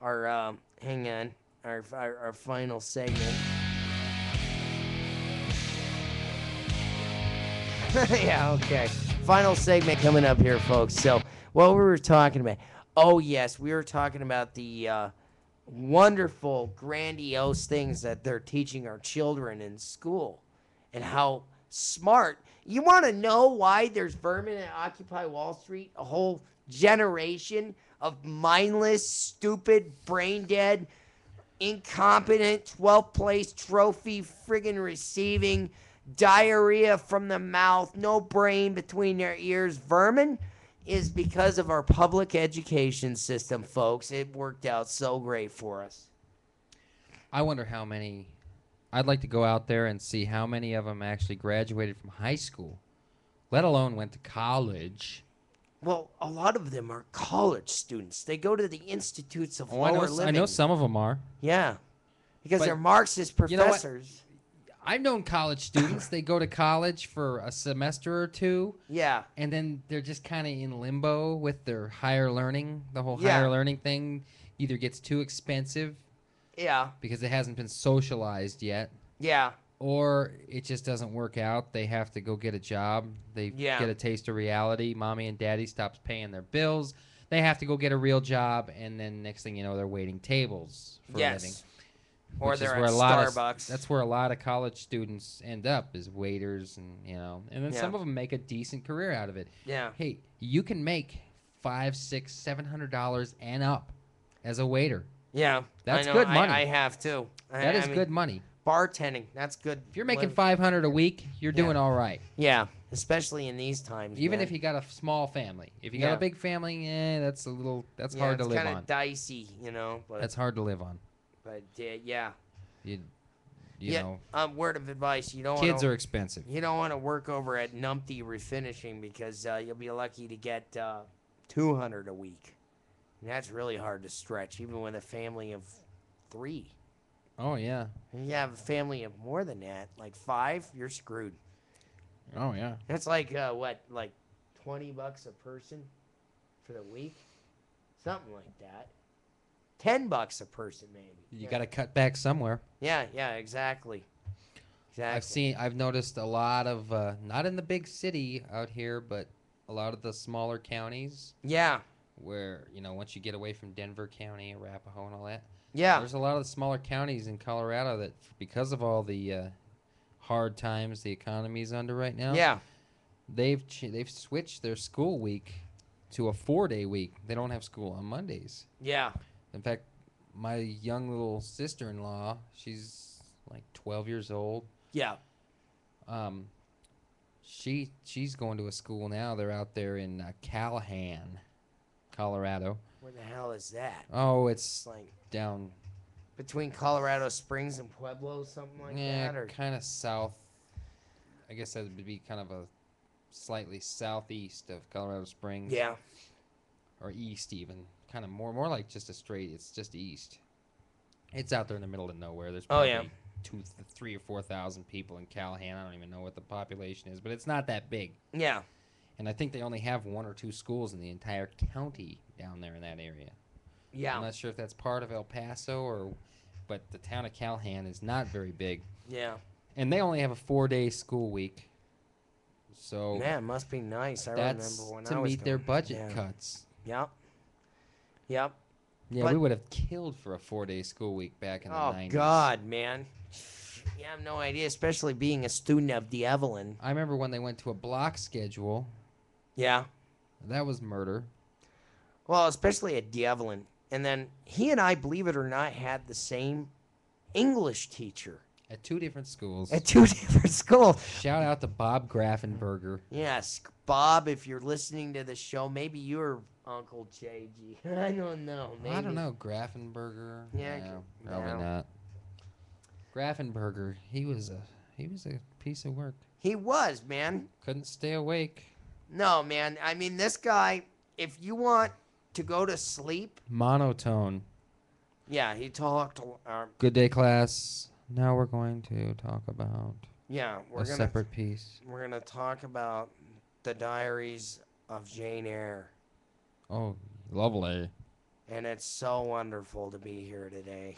hang on, our final segment. Yeah, okay. Final segment coming up here, folks. So, what we were talking about. Oh, yes, we were talking about the wonderful, grandiose things that they're teaching our children in school and how smart. You want to know why there's vermin at Occupy Wall Street? A whole generation of mindless, stupid, brain dead, incompetent, 12th place trophy friggin' receiving, diarrhea from the mouth, no brain between their ears vermin is because of our public education system, folks. It worked out so great for us. I wonder how many. I'd like to go out there and see how many of them actually graduated from high school, let alone went to college. Well, a lot of them are college students. They go to the institutes of lower living. I know some of them are. Yeah, because But they're Marxist you know what? professors. I've known college students. They go to college for a semester or two. Yeah. And then they're just kind of in limbo with their higher learning. The whole Yeah. higher learning thing either gets too expensive. Yeah. Because it hasn't been socialized yet. Yeah. Or it just doesn't work out. They have to go get a job. They get a taste of reality. Mommy and daddy stops paying their bills. They have to go get a real job. And then next thing you know, they're waiting tables for a living. Or they're at Starbucks. That's where a lot of college students end up, is waiters, and then some of them make a decent career out of it. Yeah. Hey, you can make $500, $600, $700 and up as a waiter. Yeah, that's good money. I have too. That is good money. Bartending, that's good. If you're making $500 a week, you're doing all right. Yeah, especially in these times. Even if you got a small family. If you got a big family, that's hard to live on. It's kind of dicey, But that's hard to live on. But yeah. You know. Word of advice: you don't. Kids are expensive. You don't want to work over at Numpty Refinishing because you'll be lucky to get $200 a week, and that's really hard to stretch, even with a family of 3. Oh yeah. If you have a family of more than that, like 5, you're screwed. Oh yeah. That's like like $20 a person for the week, something like that. $10 a person, maybe. You got to cut back somewhere. Yeah, exactly. I've noticed a lot of, not in the big city out here, but a lot of the smaller counties. Yeah. Where, once you get away from Denver County, Arapahoe and all that. Yeah. There's a lot of the smaller counties in Colorado that, because of all the hard times the economy's under right now. Yeah. They've switched their school week to a 4-day week. They don't have school on Mondays. Yeah. In fact, my young little sister-in-law, she's like 12 years old. Yeah. She's going to a school now. They're out there in Callahan, Colorado. Where the hell is that? Oh, it's like down between Colorado Springs and Pueblo, something like that, or kind of south. I guess that would be kind of a slightly southeast of Colorado Springs. Yeah. Or east even. Kind of more like just a straight. It's just east. It's out there in the middle of nowhere. There's probably 3,000 or 4,000 people in Callahan. I don't even know what the population is, but it's not that big. Yeah. And I think they only have 1 or 2 schools in the entire county down there in that area. Yeah. I'm not sure if that's part of El Paso but the town of Callahan is not very big. Yeah. And they only have a 4-day school week. So man, it must be nice. I remember when to I was meet their budget cuts. Yep. Yeah, we would have killed for a 4-day school week back in the 90s. Oh, God, man. You have no idea, especially being a student of the Evelyn. I remember when they went to a block schedule. Yeah. That was murder. Well, especially at the Evelyn. And then he and I, believe it or not, had the same English teacher. At 2 different schools. At 2 different schools. Shout out to Bob Graffenberger. Yes, Bob, if you're listening to the show, maybe you're Uncle JG. I don't know. Maybe. I don't know. Graffenberger. Yeah, no, probably not. Graffenberger. He was a piece of work. He was, man. Couldn't stay awake. No, man. I mean, this guy, if you want to go to sleep. Monotone. Yeah, he talked. Good day, class. Now we're going to talk about a separate piece. We're going to talk about the Diaries of Jane Eyre. Oh, lovely. And it's so wonderful to be here today.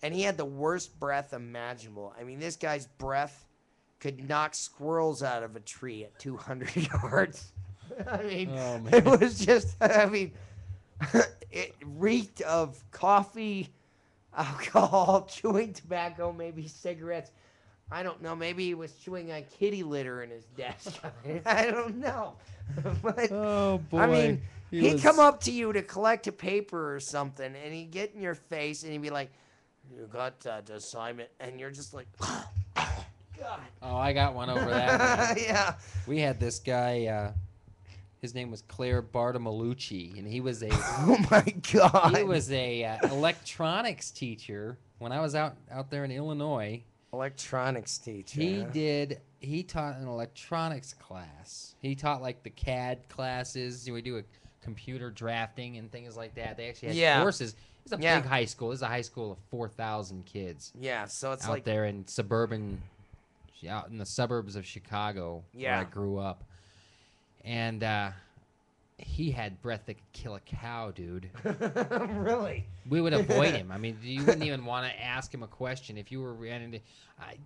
And he had the worst breath imaginable. I mean, this guy's breath could knock squirrels out of a tree at 200 yards. I mean, it was just, I mean, it reeked of coffee, alcohol, chewing tobacco, maybe cigarettes. I don't know. Maybe he was chewing on kitty litter in his desk. I don't know. But, oh, boy. I mean, he'd come up to you to collect a paper or something, and he'd get in your face, and he'd be like, you got that assignment, and you're just like, God. Oh, I got one over that. Yeah. We had this guy, his name was Claire Bartolomeucci, and he was a oh my God. He was a electronics teacher when I was out there in Illinois. Electronics teacher. He taught an electronics class. He taught like the CAD classes. We do a computer drafting and things like that. They actually had courses. It's a big high school. It's a high school of 4,000 kids. Yeah, so it's out there in out in the suburbs of Chicago, where I grew up. And he had breath that could kill a cow, dude. Really? We would avoid him. I mean, you wouldn't even want to ask him a question if you were running.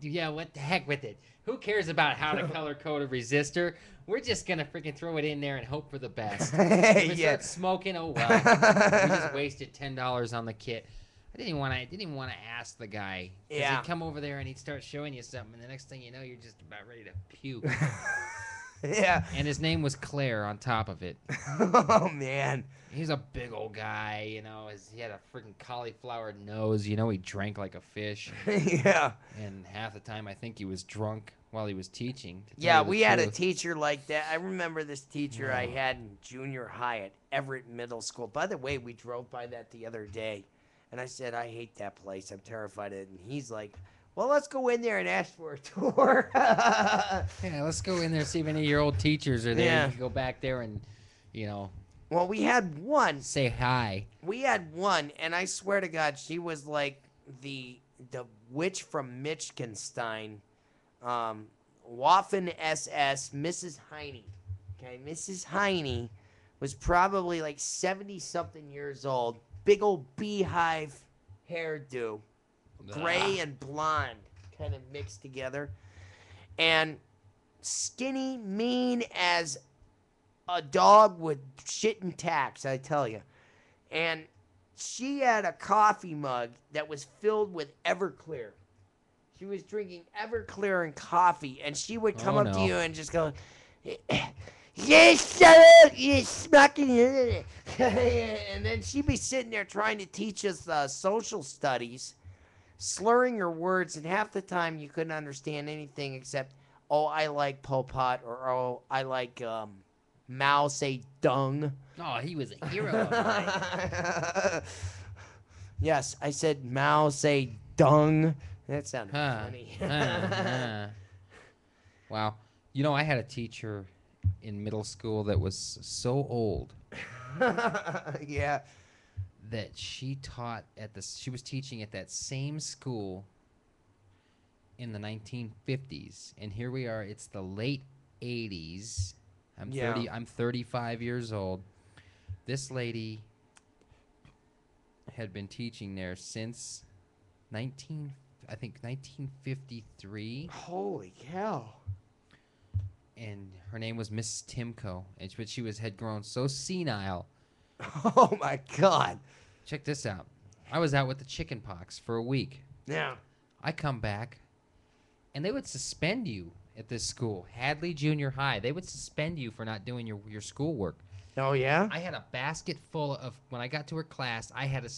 What the heck with it? Who cares about how to color code a resistor? We're just gonna freaking throw it in there and hope for the best. If we start smoking, oh well. We just wasted $10 on the kit. I didn't want to ask the guy. Yeah. He'd come over there and he'd start showing you something, and the next thing you know, you're just about ready to puke. Yeah. And his name was Claire on top of it. Oh, man. He's a big old guy, you know. He had a freaking cauliflower nose. You know, he drank like a fish. Yeah. And half the time, I think he was drunk while he was teaching. Yeah, we had a teacher like that. I remember this teacher I had in junior high at Everett Middle School. By the way, we drove by that the other day. And I said, I hate that place. I'm terrified of it. And he's like, well, let's go in there and ask for a tour. Yeah, let's go in there and see if any of your old teachers are there. Yeah. You can go back there and, you know. Well, we had one. Say hi. We had one, and I swear to God, she was like the witch from Michiganstein. Waffen SS, Mrs. Heine. Okay, Mrs. Heine was probably like 70-something years old. Big old beehive hairdo. Gray and blonde kind of mixed together. And skinny, mean as a dog with shit and tacks, I tell you. And she had a coffee mug that was filled with Everclear. She was drinking Everclear and coffee, and she would come up to you and just go, yes, yes, Schmucky. And then she'd be sitting there trying to teach us social studies, slurring her words, and half the time you couldn't understand anything except, oh, I like Pol Pot, or oh, I like Mao Zedong. Oh, he was a hero of mine. Yes, I said Mao Zedong. That sounded funny. Wow. You know, I had a teacher in middle school that was so old. Yeah. That she was teaching at that same school in the 1950s, and here we are. It's the late 80s. I'm 35 years old. This lady had been teaching there since 1953. Holy cow! And her name was Mrs. Timko, but she had grown so senile. Oh my God! Check this out. I was out with the chicken pox for a week. Yeah. I come back, and they would suspend you at this school, Hadley Junior High. They would suspend you for not doing your schoolwork. Oh, yeah? I had a basket full of, when I got to her class, I had a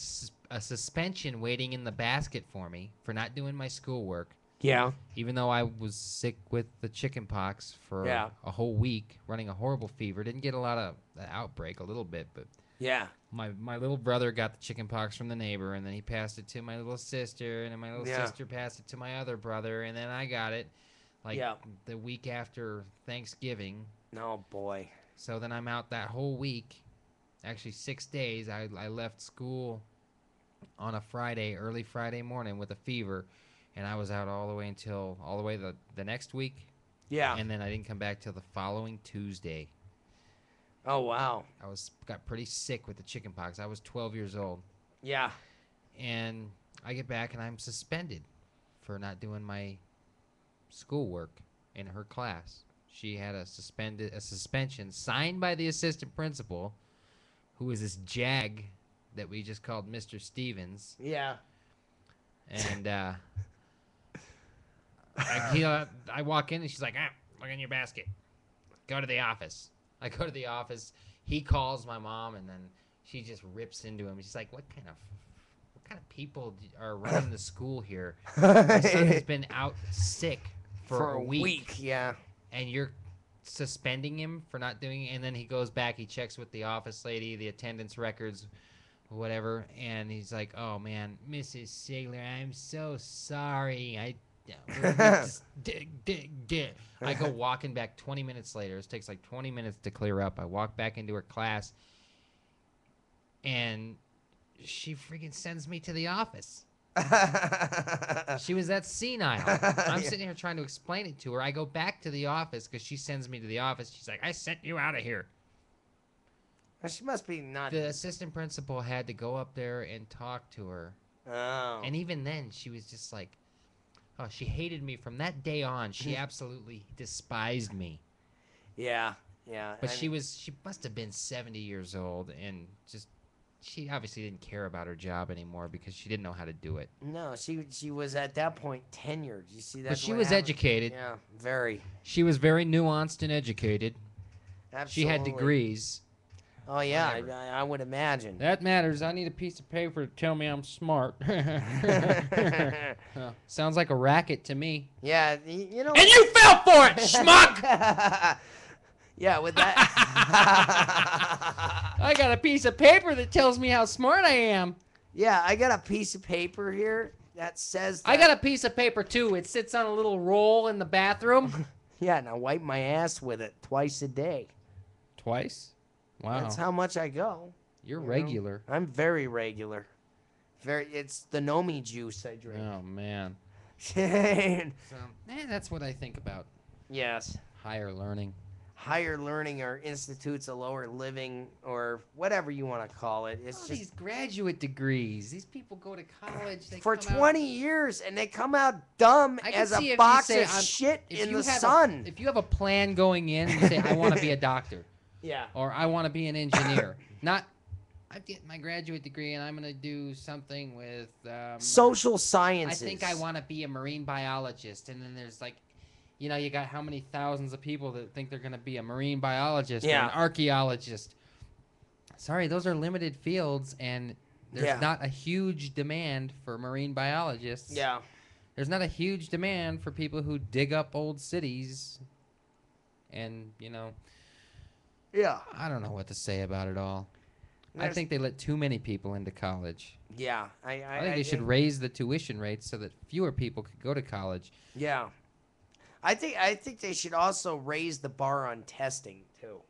suspension waiting in the basket for me for not doing my schoolwork. Yeah. Even though I was sick with the chicken pox for a whole week, running a horrible fever. Didn't get a lot of outbreak, a little bit, but... Yeah. My little brother got the chicken pox from the neighbor, and then he passed it to my little sister, and then my little sister passed it to my other brother, and then I got it the week after Thanksgiving. Oh, boy. So then I'm out that whole week, actually 6 days. I left school on a Friday, early Friday morning with a fever, and I was out all the way the next week. Yeah. And then I didn't come back till the following Tuesday. Oh, wow. I got pretty sick with the chicken pox. I was 12 years old. Yeah. And I get back and I'm suspended for not doing my schoolwork in her class. She had a suspension signed by the assistant principal, who was this jag that we just called Mr. Stevens. Yeah. And I walk in and she's like, look in your basket. Go to the office. I go to the office. He calls my mom, and then she just rips into him. She's like, what kind of people are running the school here? My son has been out sick for a week. Yeah. And you're suspending him for not doing it. And then he goes back. He checks with the office lady, the attendance records, whatever. And he's like, oh, man, Mrs. Sigler, I'm so sorry. I go walking back 20 minutes later. It takes like 20 minutes to clear up. I walk back into her class, and she freaking sends me to the office. She was that senile. I'm sitting here trying to explain it to her. I go back to the office because she sends me to the office. She's like, I sent you out of here. She must be not. The assistant principal had to go up there and talk to her. Oh. And even then, she was just like, oh, she hated me from that day on. She absolutely despised me. Yeah, yeah. But she must have been 70 years old, and she obviously didn't care about her job anymore because she didn't know how to do it. No, she was at that point tenured. You see that? But she was educated. Yeah, very. She was very nuanced and educated. Absolutely. She had degrees. Oh, yeah, I would imagine. That matters. I need a piece of paper to tell me I'm smart. Sounds like a racket to me. Yeah, you know. And you fell for it, schmuck! Yeah, with that. I got a piece of paper that tells me how smart I am. Yeah, I got a piece of paper here that says that. I got a piece of paper, too. It sits on a little roll in the bathroom. Yeah, and I wipe my ass with it twice a day. Twice? Wow. That's how much I go. You're regular. I'm very regular. It's the Nomi juice I drink. Oh, man. That's what I think about. Yes. Higher learning. Higher learning or institutes of lower living or whatever you want to call it. It's just these graduate degrees. These people go to college. For 20 years, and they come out dumb as a box of shit in the sun. If you have a plan going in, you say, I want to be a doctor. Yeah. Or I want to be an engineer. Not, I'm getting my graduate degree and I'm going to do something with social sciences. I think I want to be a marine biologist. And then there's like, you know, you got how many thousands of people that think they're going to be a marine biologist or an archaeologist. Sorry, those are limited fields, and there's not a huge demand for marine biologists. Yeah. There's not a huge demand for people who dig up old cities and, you know. Yeah. I don't know what to say about it all. I think they let too many people into college. Yeah. I think they should raise the tuition rates so that fewer people could go to college. Yeah. I think they should also raise the bar on testing, too.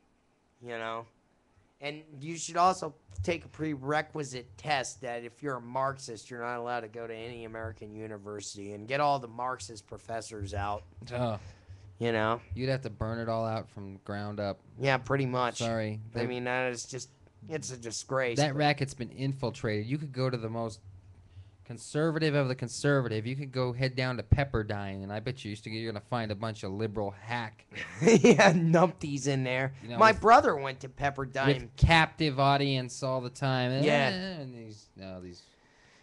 You know? And you should also take a prerequisite test that if you're a Marxist, you're not allowed to go to any American university, and get all the Marxist professors out. Oh. You know? You'd have to burn it all out from the ground up. Yeah, pretty much. Sorry. I mean, that is just, it's a disgrace. That racket's been infiltrated. You could go to the most conservative of the conservative. You could go head down to Pepperdine, and I bet you're going to find a bunch of liberal hack. Yeah, numpties in there. You know, my brother went to Pepperdine. With captive audience all the time. Yeah. And these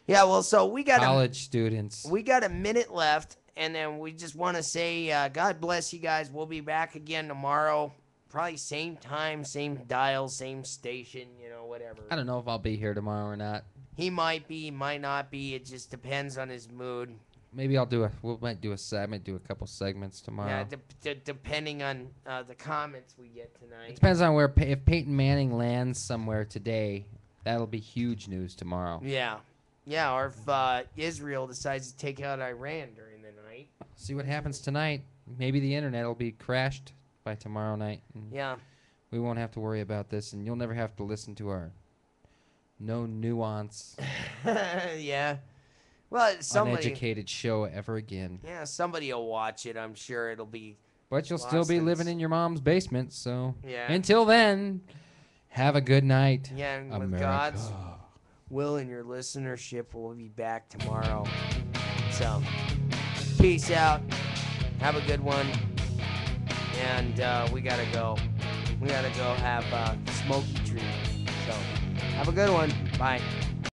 yeah, well, so we got college students. We got a minute left. And then we just want to say, God bless you guys. We'll be back again tomorrow. Probably same time, same dial, same station, you know, whatever. I don't know if I'll be here tomorrow or not. He might be, might not be. It just depends on his mood. Maybe I might do a couple segments tomorrow. Yeah, depending on the comments we get tonight. It depends on if Peyton Manning lands somewhere today, that'll be huge news tomorrow. Yeah. Yeah, or if Israel decides to take out Iran during the night. See what happens tonight. Maybe the internet will be crashed by tomorrow night. Yeah. We won't have to worry about this, and you'll never have to listen to our no nuance. Yeah. Well, somebody uneducated show ever again. Yeah, somebody will watch it. I'm sure it'll be But you'll still be living in your mom's basement. So yeah. Until then, have a good night. Yeah, and America. with God's will and your listenership, we'll be back tomorrow. So, peace out. Have a good one. And we gotta go. We gotta go have a smoky treat. So, have a good one. Bye.